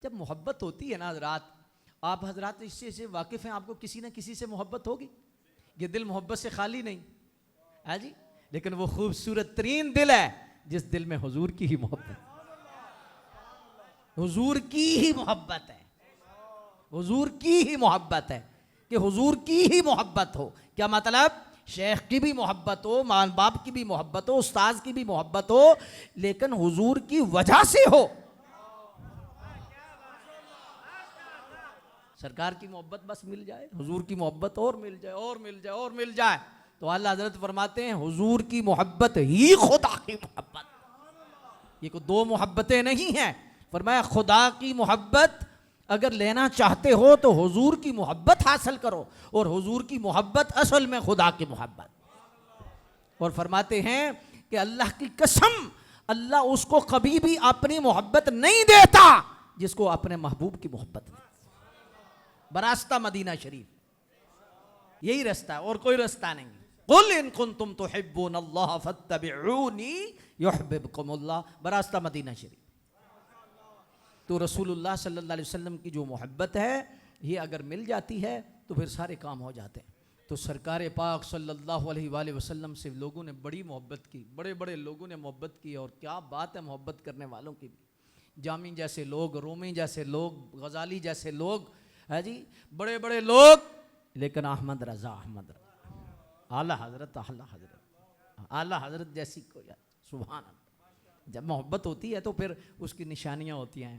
जब मोहब्बत होती है ना हजरात, आप हजरात इससे से वाकिफ़ हैं, आपको किसी न किसी से मोहब्बत होगी। ये दिल मोहब्बत से खाली नहीं है जी, लेकिन वो खूबसूरत तरीन दिल है जिस दिल में हुजूर की ही मोहब्बत, हुजूर की ही मोहब्बत है, हुजूर की ही मोहब्बत है। कि हुजूर की ही मोहब्बत हो, क्या मतलब? शेख की भी मोहब्बत हो, माँ बाप की भी मोहब्बत हो, उस्ताद की भी मोहब्बत हो, लेकिन हुजूर की वजह से हो। सरकार की मोहब्बत बस मिल जाए, हुजूर की मोहब्बत और मिल जाए और मिल जाए और मिल जाए, तो आला हजरत फरमाते हैं हुजूर की मोहब्बत ही खुदा की मोहब्बत। ये कोई दो मोहब्बतें नहीं हैं। फरमाया खुदा की मोहब्बत अगर लेना चाहते हो तो हुजूर की मोहब्बत हासिल करो, और हुजूर की मोहब्बत असल में खुदा की मोहब्बत। और फरमाते हैं कि अल्लाह की कसम, अल्लाह उसको कभी भी अपनी मोहब्बत नहीं देता जिसको अपने महबूब की मोहब्बत नहीं। बरास्ता मदीना शरीफ, यही रास्ता है और कोई रास्ता नहीं। कुल इन कुंतुम तुहिब्बूनल्लाह फत्तबिऊनी युहिब्बुकुमुल्लाह, बरास्ता मदीना शरीफ। तो रसूलुल्लाह सल्लल्लाहु अलैहि वसल्लम की जो मोहब्बत है, ये अगर मिल जाती है तो फिर सारे काम हो जाते हैं। तो सरकार पाक सल्लल्लाहु अलैहि वसल्लम से लोगों ने बड़ी मोहब्बत की, बड़े बड़े लोगों ने मोहब्बत की। और क्या बात है मोहब्बत करने वालों की भी। जामी जैसे लोग, रूमी जैसे लोग, गजाली जैसे लोग है जी, बड़े बड़े लोग, लेकिन अहमद रजा, अहमद रजा, आला हजरत, आला हजरत, आला हजरत जैसी कोई, सुभान अल्लाह। जब मोहब्बत होती है तो फिर उसकी निशानियाँ होती हैं।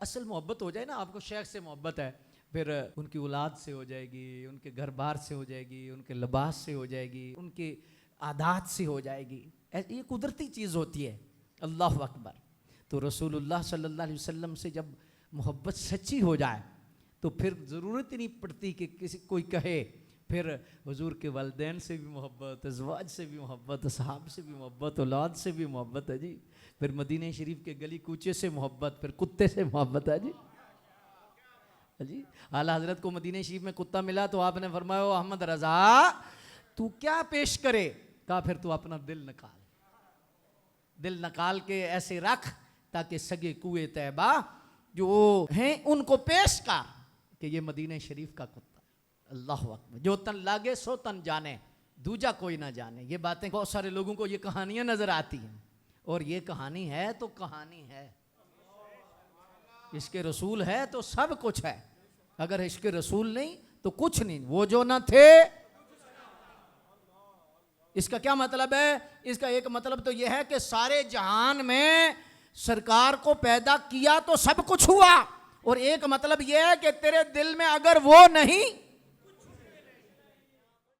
असल मोहब्बत हो जाए ना, आपको शेख से मोहब्बत है, फिर उनकी औलाद से हो जाएगी, उनके घर बार से हो जाएगी, उनके लिबास से हो जाएगी, उनके आदात से हो जाएगी। ये कुदरती चीज़ होती है। अल्लाह अकबर। तो रसूलुल्लाह सल्लल्लाहु अलैहि वसल्लम से जब मोहब्बत सच्ची हो जाए तो फिर ज़रूरत ही नहीं पड़ती कि किसी कोई कहे। फिर हुजूर के वालिदैन से भी मोहब्बत, अज़वाज से भी मोहब्बत, असहाब से भी मोहब्बत, औलाद से भी मोहब्बत है जी। फिर मदीने शरीफ के गली कूचे से मोहब्बत, फिर कुत्ते से मोहब्बत है जी। जी आला हजरत को मदीने शरीफ में कुत्ता मिला तो आपने फरमाया अहमद रजा तू क्या पेश करे? कहा फिर तू अपना दिल निकाल, दिल निकाल के ऐसे रख ताकि सगे कुए तैबा जो हैं उनको पेश कर कि ये मदीने शरीफ का कुत्ता। अल्लाह अकबर। जो तन लागे सो तन जाने, दूजा कोई ना जाने। ये बातें बहुत सारे लोगों को ये कहानियां नजर आती हैं, और ये कहानी है तो कहानी है। इसके रसूल है तो सब कुछ है, अगर इसके रसूल नहीं तो कुछ नहीं। वो जो न थे, इसका क्या मतलब है? इसका एक मतलब तो यह है कि सारे जहान में सरकार को पैदा किया तो सब कुछ हुआ, और एक मतलब यह है कि तेरे दिल में अगर वो नहीं